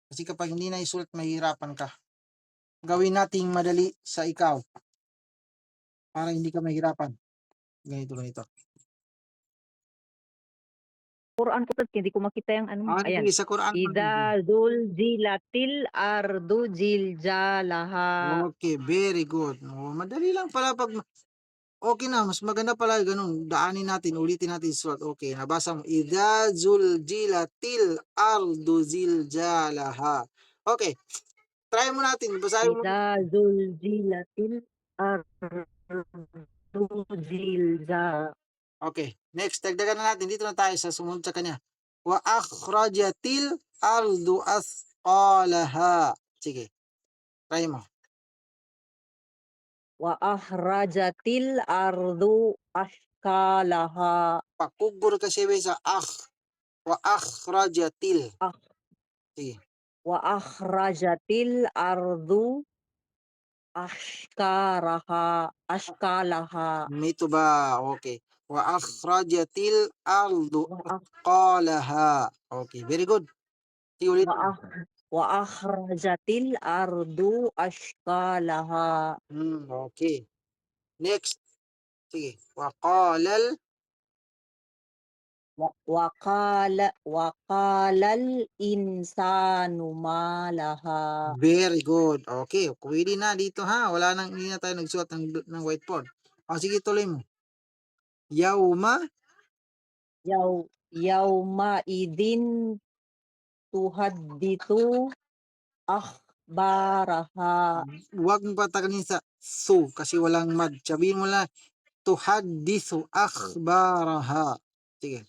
Kasi kapag hindi na isulat, mahihirapan ka. Gawin nating madali sa ikaw para hindi ka mahirapan. Ganito. Quran ko tad hindi ko makita yung ano mo. Ayan. Sige, sa Quran. Idza zulzilatil ardu ziljalaha. Okay, very good. Madali lang pala pag okay na, mas maganda pala ganun. Daanin natin, ulitin natin sulat. Okay, nabasa mo. Idza zulzilatil ardu ziljalaha. Okay, try mo natin. Basahin mo. Idza zulzilatil ardu zilza. Okay, next. Dagdagan na natin. Dito na tayo sa sumunod sa kanya. Wa akhrajatil ardu asqalaha. Sige, try mo. Wa ahrajatil ardu ashkalaha. Pakubur kasi sa wa akhrajatil. Ah, Sige. wa ahrajatil ardu ashkalaha. Ito ba? Okay. Wa akhrajatil ardu Wa asqalaha. Okay, very good. Sige, ulit. wa akhrajatil ardu ashkalaha. Okay. Next. Sige. Wa qalal. Wa qalal insanu malaha. Very good. Okay. Pwede na dito ha. Hindi na tayo nagsuot ng whiteboard. Sige, tuloy mo. Yauma. Yauma idin tuhadditu akhbaraha. Huwag mo patagalin sa su kasi walang mad. Sabihin mo lang tuhaddisu akhbaraha. Sige.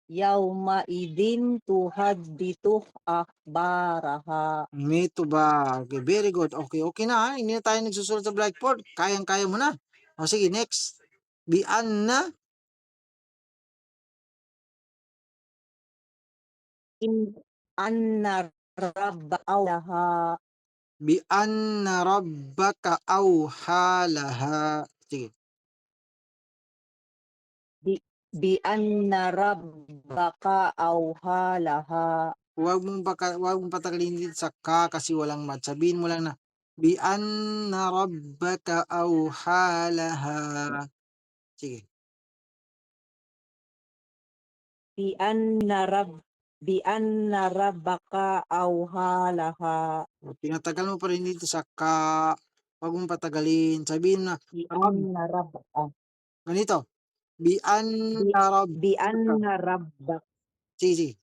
Yauma idin tuhadditu akhbaraha. Ito ba? Okay, very good. Okay, okay na ha. Hindi na tayo nagsusulat sa blackboard. Kayang-kaya mo na. Sige, next. Bi anna. In anna rabba'aha. Bi anna rabbaka awhalaha. Sige. Bi anna rabbaka awhalaha. Huwag mong patagalin dito sa ka kasi walang mat. Sabihin mo lang na bi anna rabbaka awhalaha. Sige. Bi anna rabbaka awhalaha. Tinatagal mo pa rin dito sa ka. Huwag mong patagalin. Sabihin na Bi Rab. anna rabbaka. Ganito. Bi anna Bi rabbaka. anna rabbaka. Sige.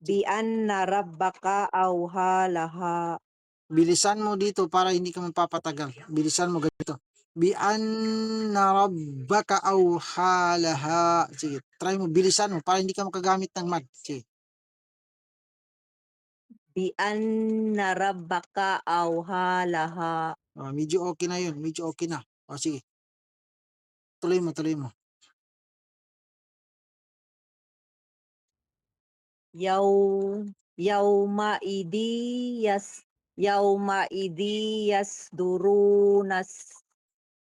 Bi anna rabbaka awhalaha. Bilisan mo dito para hindi ka mapapatagal. Bilisan mo ganito. Bi anna rabbaka awhalaha. Sige, try mo. Bilisan mo para hindi ka makagamit ng mad. Sige. Bi anna rabbaka awhalaha. Medyo okay na yun. Medyo okay na. Sige. Tuloy mo. Yauma idiyas durunas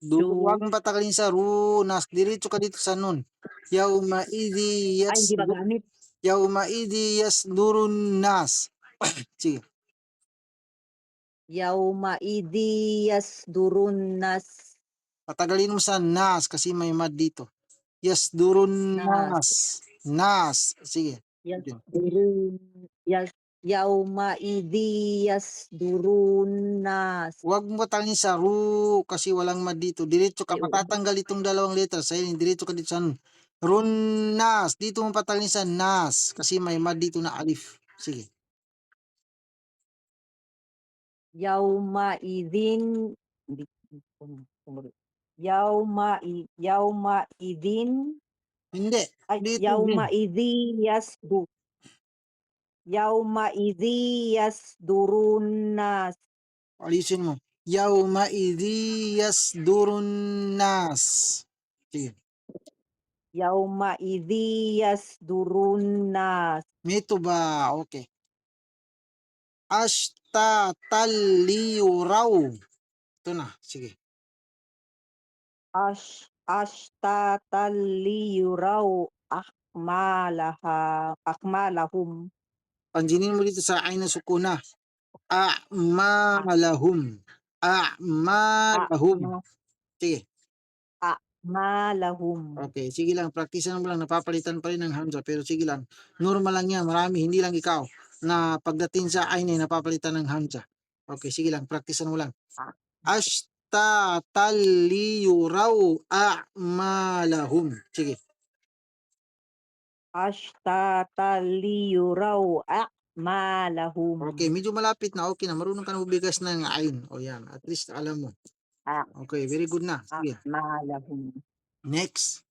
Huwag mong patagalin sa runas. Diretso ka dito sa nun. Yauma ay hindi ba gamit? idiyas durunas. Sige. Yauma idiyas durunas Patagalin mo sa nas kasi may mad dito. Yes, durun nas. nas. Sige. Yauma idiyas durunas. Huwag mo patagalin sa ru kasi walang mad dito. Diretso ka. Patatanggal itong dalawang letra. Sa diretso ka dito sa runas. Dito mo patagalin sa nas kasi may mad dito na alif. Sige. Yauma idin yauma idin Hindi. ay Dito din. yauma idiyas durunas. Alisin mo. Yauma idiyas durun nas. Sige. Yauma idiyas durunas. Ito ba? Okay. Ashtatalliyuraw. Ito na. Sige. Ashtatal liyuraw akmalahum. Pansinin mo dito sa ayn na sukuna. A'malahum. A'malahum. A'ma Sige. a'malahum. Okay, sige lang. Praktisan mo lang. Napapalitan pa rin ng hamza. Pero sige lang. Normal lang yan. Marami. Hindi lang ikaw. Na pagdating sa ayn ay napapalitan ng hamza. Okay, sige lang. Praktisan mo lang. A Ashtatan liyuraw a'malahum. Sige. ashtata liyuraw a'malahum. Okay, medyo malapit na. Okay na. Marunong ka na mabigas ng ayn. O yan. At least alam mo. Okay, very good na. Sige. A'malahum. Next.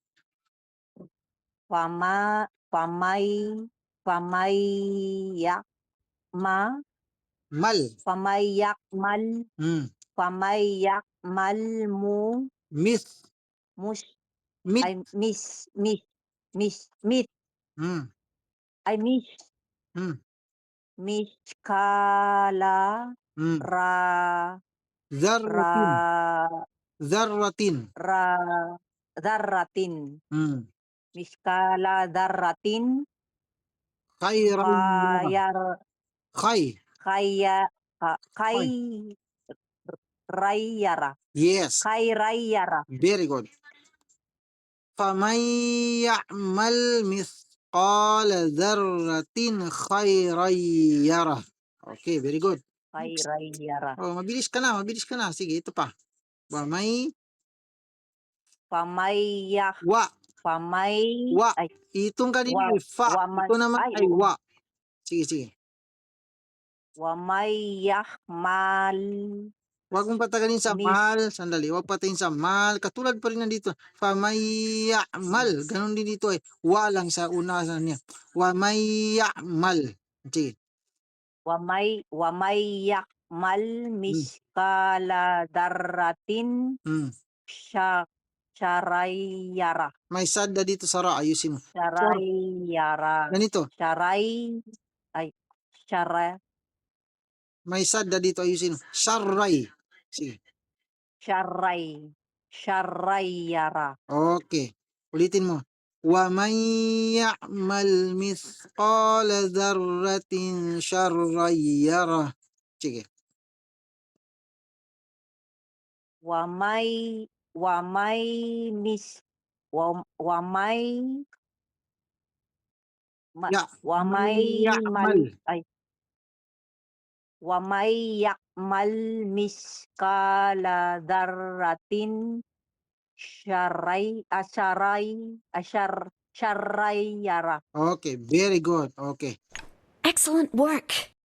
Pama pamay pamayakma Mal. pamayakmal Hmm. pamayakmal Myth. mus Myth. ay mit Hmm. ay Hmm. miskala Hmm. ra Zarratin. ra Zarratin. ra darratin Hmm. miskala darratin Khairan yara. khayar Khay. khaya kay Khay. rayyara Yes. khairayyara Very good. فَمَن يَعْمَلْ مِثْقَالَ ذَرَّةٍ خَيْرًا يَرَهُ. Okay, very good. Next. khairayyara Oh, mabilis ka na, mabilis ka na. Sige, ito pa. Pamay pamayyak wa. pamay Wa. ay Itong kanina wa ay fa. waman Ito naman ay ay wa. Sige, sige. wamayahmal Huwag mong patagalin sa mis mal. Sandali. Huwag patayin sa mal. Katulad pa rin nandito. Famayamal. Ganon din dito eh. Wa lang sa una sa niya. Wamayamal. Sige. wamayakmal Hmm. miskala darratin Hmm. syarayyara May sadda dito sa ra. Ayusin mo. Sure. syarayyara Ganito. syaray ay syara May sadda dito. Ayusin mo. Saray. Sige. syaray syarayyara Okay. Ulitin mo. وَمَن يَعْمَلْ مِثْقَالَ ذَرَّةٍ شَرًّا يَرَهُ. Sige. wamay wamay mis wamay Ya. wamay May mal ya'mal. ay wamay yakmal miskala darratin syarayyara Okay. Very good. Okay. Excellent work.